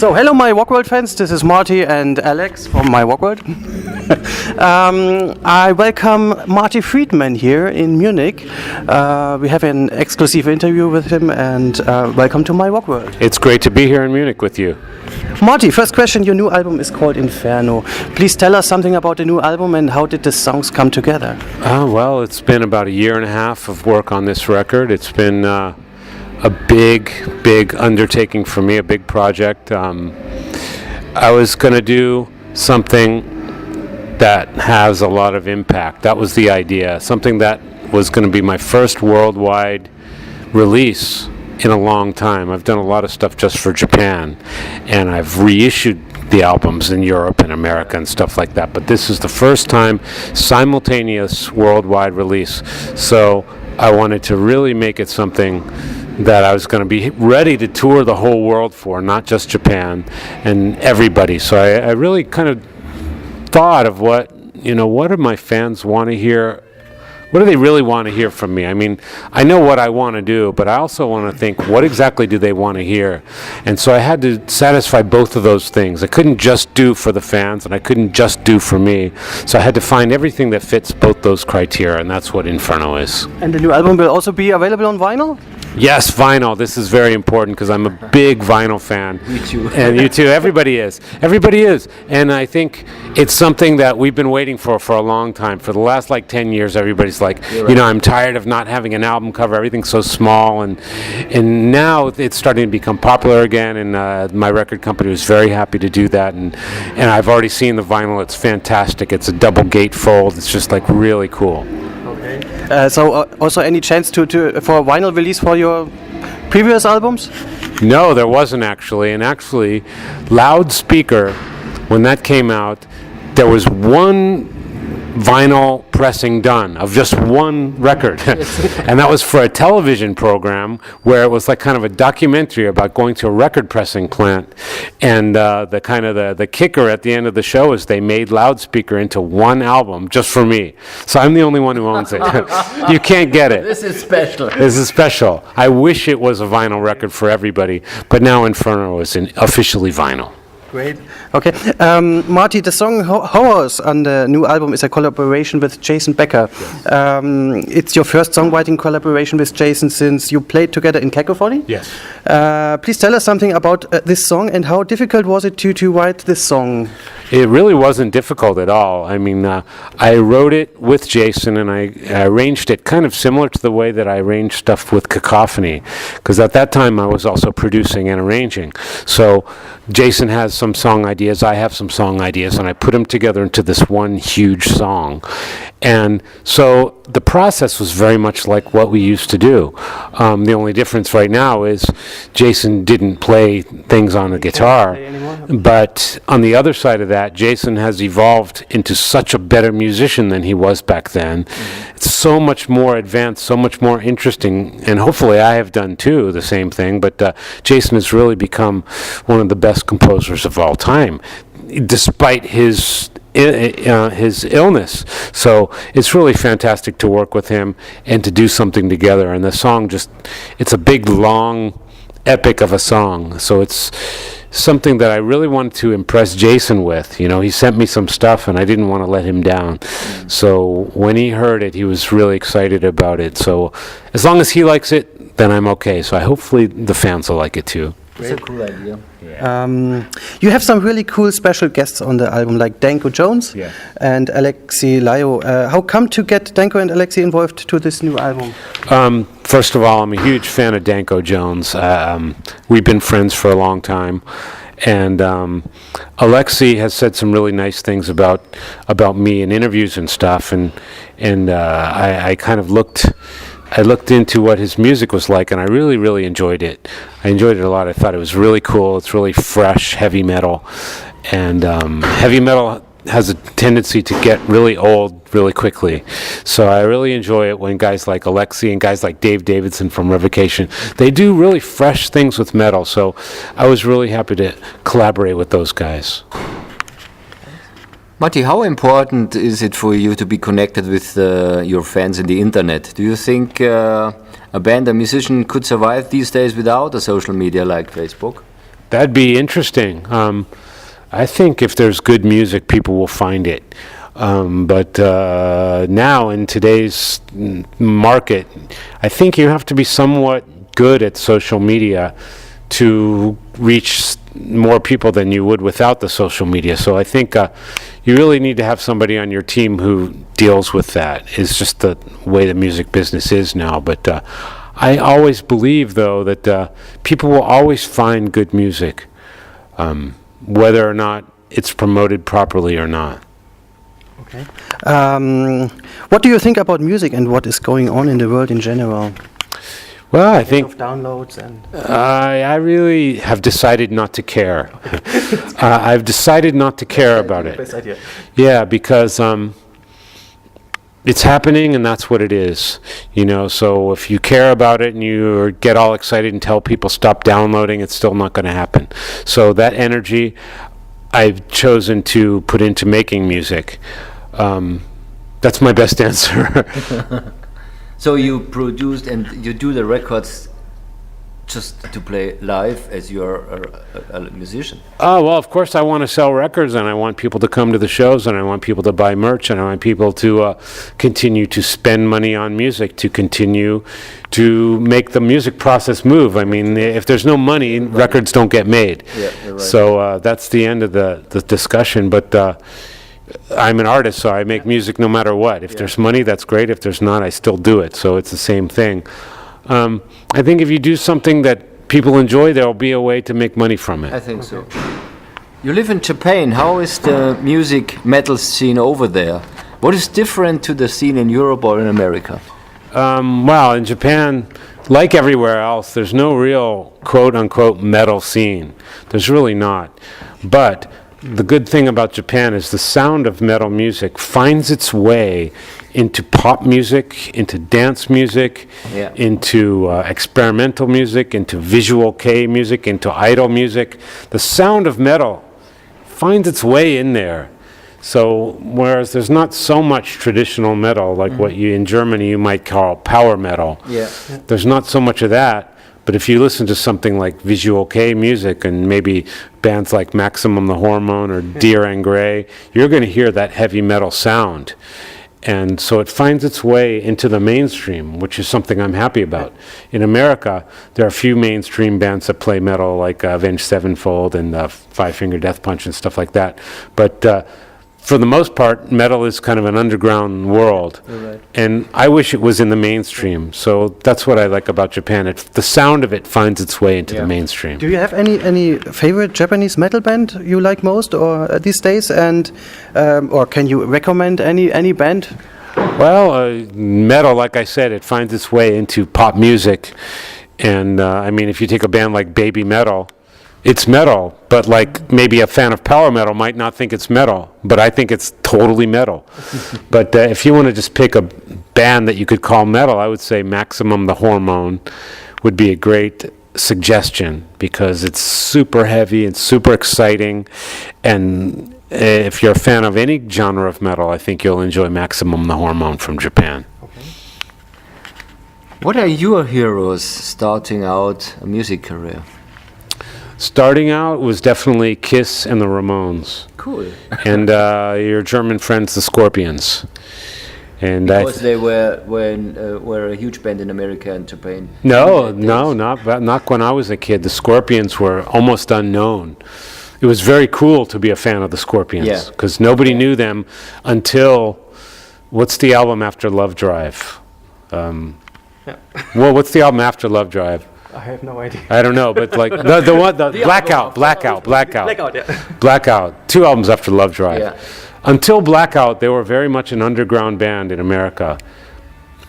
So, hello, myRockworld fans. This is Marty and Alex from myRockworld. I welcome Marty Friedman here in Munich. We have an exclusive interview with him, and welcome to myRockworld. It's great to be here in Munich with you. Marty, first question. Your new album is called Inferno. Please tell us something about the new album and how did the songs come together? Well, it's been about a year and a half of work on this record. It's been a big undertaking for me, a big project. I was going to do something that has a lot of impact. That was the idea. Something that was going to be my first worldwide release in a long time. I've done a lot of stuff just for Japan, and I've reissued the albums in Europe and America and stuff like that. But this is the first time simultaneous worldwide release. So I wanted to really make it something that I was going to be ready to tour the whole world for, not just Japan and everybody. So I really kind of thought of what do my fans want to hear? What do they really want to hear from me? I mean, I know what I want to do, but I also want to think, what exactly do they want to hear? And so I had to satisfy both of those things. I couldn't just do for the fans, and I couldn't just do for me. So I had to find everything that fits both those criteria, and that's what Inferno is. And the new album will also be available on vinyl? Yes, vinyl. This is very important because I'm a big vinyl fan. Me too. And you too. Everybody is. Everybody is. And I think it's something that we've been waiting for a long time. For the last 10 years, everybody's like, right. I'm tired of not having an album cover. Everything's so small. And now it's starting to become popular again. And my record company was very happy to do that. And I've already seen the vinyl. It's fantastic. It's a double gatefold. It's just really cool. So also any chance for a vinyl release for your previous albums? No, there wasn't actually. And actually, Loudspeaker, when that came out, there was one vinyl pressing done of just one record. And that was for a television program where it was kind of a documentary about going to a record pressing plant. And the kicker at the end of the show is they made Loudspeaker into one album just for me. So I'm the only one who owns it. You can't get it. This is special. This is special. I wish it was a vinyl record for everybody, but now Inferno is officially vinyl. Great. Okay. Marty, the song Horrors on the new album is a collaboration with Jason Becker. Yes. It's your first songwriting collaboration with Jason since you played together in Cacophony? Yes. Please tell us something about this song and how difficult was it to write this song? It really wasn't difficult at all. I mean, I wrote it with Jason and I arranged it kind of similar to the way that I arranged stuff with Cacophony, because at that time I was also producing and arranging. So Jason has some song ideas, I have some song ideas, and I put them together into this one huge song. And so the process was very much like what we used to do. The only difference right now is Jason didn't play things on the guitar, but on the other side of that, Jason has evolved into such a better musician than he was back then. Mm-hmm. It's so much more advanced, so much more interesting, and hopefully I have done too the same thing, but Jason has really become one of the best composers of all time, despite his illness. So it's really fantastic to work with him and to do something together. And the song it's a big, long epic of a song. So it's something that I really wanted to impress Jason with. He sent me some stuff and I didn't want to let him down. So when he heard it, he was really excited about it. So as long as he likes it, then I'm okay. So hopefully the fans will like it too. It's a cool idea. You have some really cool special guests on the album, like Danko Jones and Alexi Laiho. How come to get Danko and Alexi involved to this new album? First of all, I'm a huge fan of Danko Jones. We've been friends for a long time. And Alexi has said some really nice things about me in interviews and stuff. And I kind of looked into what his music was like, and I really, really enjoyed it. I enjoyed it a lot. I thought it was really cool. It's really fresh, heavy metal. And heavy metal has a tendency to get really old really quickly. So I really enjoy it when guys like Alexi and guys like Dave Davidson from Revocation, they do really fresh things with metal. So I was really happy to collaborate with those guys. Marty, how important is it for you to be connected with your fans in the internet? Do you think a band, a musician could survive these days without a social media like Facebook? That'd be interesting. I think if there's good music, people will find it. But now in today's market, I think you have to be somewhat good at social media to reach more people than you would without the social media. So I think you really need to have somebody on your team who deals with that. It's just the way the music business is now. But I always believe, though, that people will always find good music, whether or not it's promoted properly or not. Okay. What do you think about music and what is going on in the world in general? Well, I think of downloads and I really have decided not to care. I've decided not to care about it. Best idea. Yeah, because it's happening and that's what it is. You know, so if you care about it and you get all excited and tell people stop downloading, it's still not going to happen. So that energy I've chosen to put into making music. That's my best answer. So you produced and you do the records just to play live as you're a musician? Oh, well, of course I want to sell records and I want people to come to the shows and I want people to buy merch and I want people to continue to spend money on music, to continue to make the music process move. I mean, if there's no money, records don't get made. Yeah, you're right. So that's the end of the discussion. But I'm an artist, so I make music no matter what. If there's money, that's great. If there's not, I still do it. So it's the same thing. I think if you do something that people enjoy, there will be a way to make money from it. I think so. You live in Japan. How is the music metal scene over there? What is different to the scene in Europe or in America? Well, in Japan, like everywhere else, there's no real quote-unquote metal scene. There's really not. But the good thing about Japan is the sound of metal music finds its way into pop music, into dance music, into experimental music, into visual kei music, into idol music. The sound of metal finds its way in there. So whereas there's not so much traditional metal like what you in Germany you might call power metal. There's not so much of that. But if you listen to something like visual kei music and maybe bands like Maximum the Hormone or Deer and Grey, you're going to hear that heavy metal sound. And so it finds its way into the mainstream, which is something I'm happy about. In America, there are a few mainstream bands that play metal, like Avenged Sevenfold and Five Finger Death Punch and stuff like that. But for the most part, metal is kind of an underground world. And I wish it was in the mainstream. So that's what I like about Japan. The sound of it finds its way into the mainstream. Do you have any favorite Japanese metal band you like most or these days? And or can you recommend any band? Well, metal, like I said, it finds its way into pop music. And I mean, if you take a band like Baby Metal, it's metal, but like maybe a fan of power metal might not think it's metal, but I think it's totally metal. But if you want to just pick a band that you could call metal, I would say Maximum the Hormone would be a great suggestion because it's super heavy and super exciting. And if you're a fan of any genre of metal, I think you'll enjoy Maximum the Hormone from Japan. What are your heroes starting out a music career? Starting out was definitely Kiss and the Ramones. Cool. And your German friends, the Scorpions. And because they were a huge band in America and Japan. No, not when I was a kid. The Scorpions were almost unknown. It was very cool to be a fan of the Scorpions because nobody knew them until what's the album after Love Drive? Well, what's the album after Love Drive? I have no idea. I don't know, but like the one, Blackout. Blackout. 2 albums after Love Drive. Yeah. Until Blackout, they were very much an underground band in America,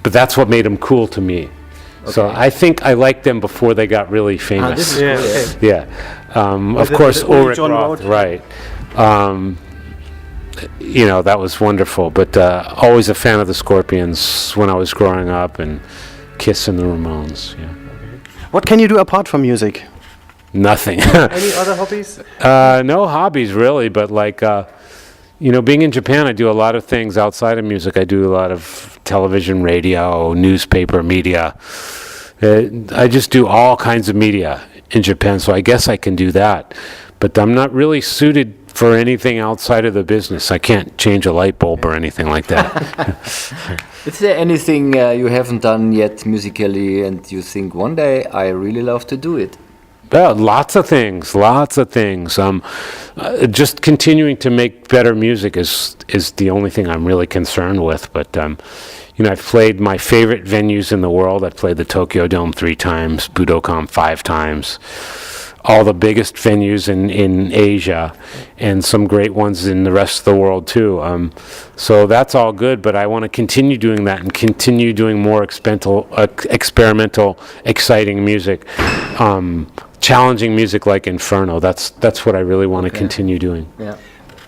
but that's what made them cool to me. Okay. So I think I liked them before they got really famous. This is cool. Of course, Ulrich Roth, right? You know, that was wonderful. But always a fan of the Scorpions when I was growing up, and Kiss and the Ramones. Yeah. What can you do apart from music? Nothing. Any other hobbies? No hobbies really, but like, you know, being in Japan, I do a lot of things outside of music. I do a lot of television, radio, newspaper, media. I just do all kinds of media. in Japan, so I guess I can do that. But I'm not really suited for anything outside of the business. I can't change a light bulb or anything like that. Is there anything you haven't done yet musically and you think one day I really love to do it? Well, lots of things. Just continuing to make better music is the only thing I'm really concerned with. But I've played my favorite venues in the world. I've played the Tokyo Dome 3 times, Budokan 5 times, all the biggest venues in Asia, and some great ones in the rest of the world too. So that's all good, but I want to continue doing that and continue doing more experimental, exciting music, challenging music like Inferno. That's what I really want to continue doing. Yeah.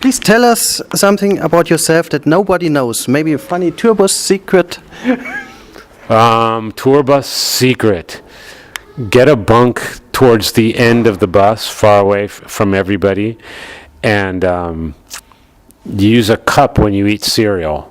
Please tell us something about yourself that nobody knows. Maybe a funny tour bus secret. Tour bus secret. Get a bunk towards the end of the bus, far away from everybody, and use a cup when you eat cereal.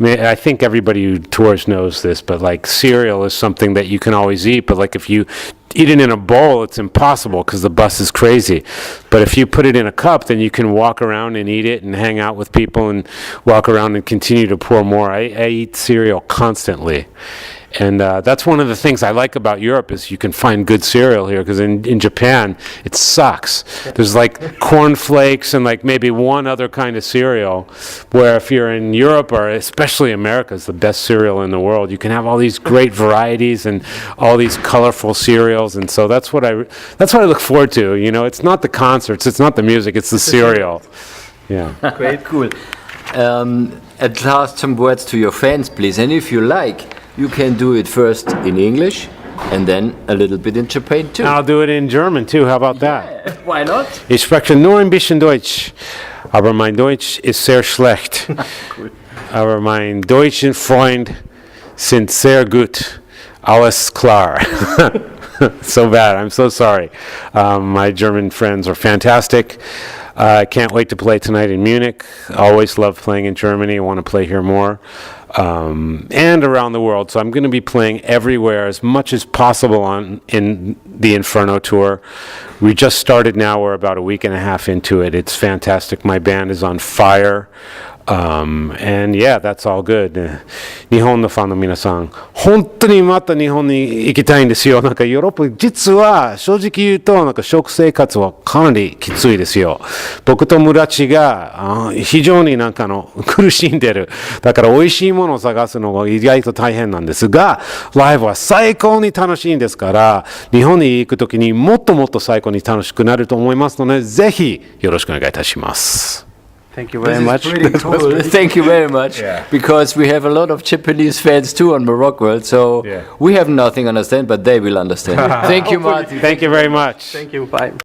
I think everybody who tours knows this, but like cereal is something that you can always eat, but like if you eat it in a bowl, it's impossible because the bus is crazy. But if you put it in a cup, then you can walk around and eat it and hang out with people and walk around and continue to pour more. I eat cereal constantly. And that's one of the things I like about Europe is you can find good cereal here, because in Japan, it sucks. There's like cornflakes and like maybe one other kind of cereal, where if you're in Europe, or especially America, is the best cereal in the world. You can have all these great varieties and all these colorful cereals, and so that's what I look forward to. It's not the concerts, it's not the music, it's the cereal. Yeah. Great, cool. At last, some words to your fans, please. And if you like, you can do it first in English and then a little bit in Japan too. I'll do it in German too. How about that? Why not? Ich spreche nur ein bisschen Deutsch, aber mein Deutsch ist sehr schlecht. Cool. Aber mein deutschen Freund sind sehr gut. Alles klar. So bad. I'm so sorry. My German friends are fantastic. I can't wait to play tonight in Munich. Always love playing in Germany. I want to play here more. And around the world. So I'm going to be playing everywhere as much as possible in the Inferno tour. We just started now. We're about a week and a half into it. It's fantastic. My band is on fire. And yeah, that's all good. 日本のファンの皆さん、本当にまた日本に行きたいんですよ。なんかヨーロッパ、実は正直言うと、なんか食生活はかなりきついですよ。僕と友達が非常になんか苦しんでる。だから美味しいものを探すのが意外と大変なんですが、ライブは最高に楽しいんですから、日本に行くときにもっともっと最高に楽しくなると思いますので、ぜひよろしくお願いいたします。Thank you very much. Cool. Thank you very much. Yeah. Because we have a lot of Japanese fans too on myRockworld, so we have nothing to understand, but they will understand. Thank you, Marty. Thank you very much. Thank you. Bye.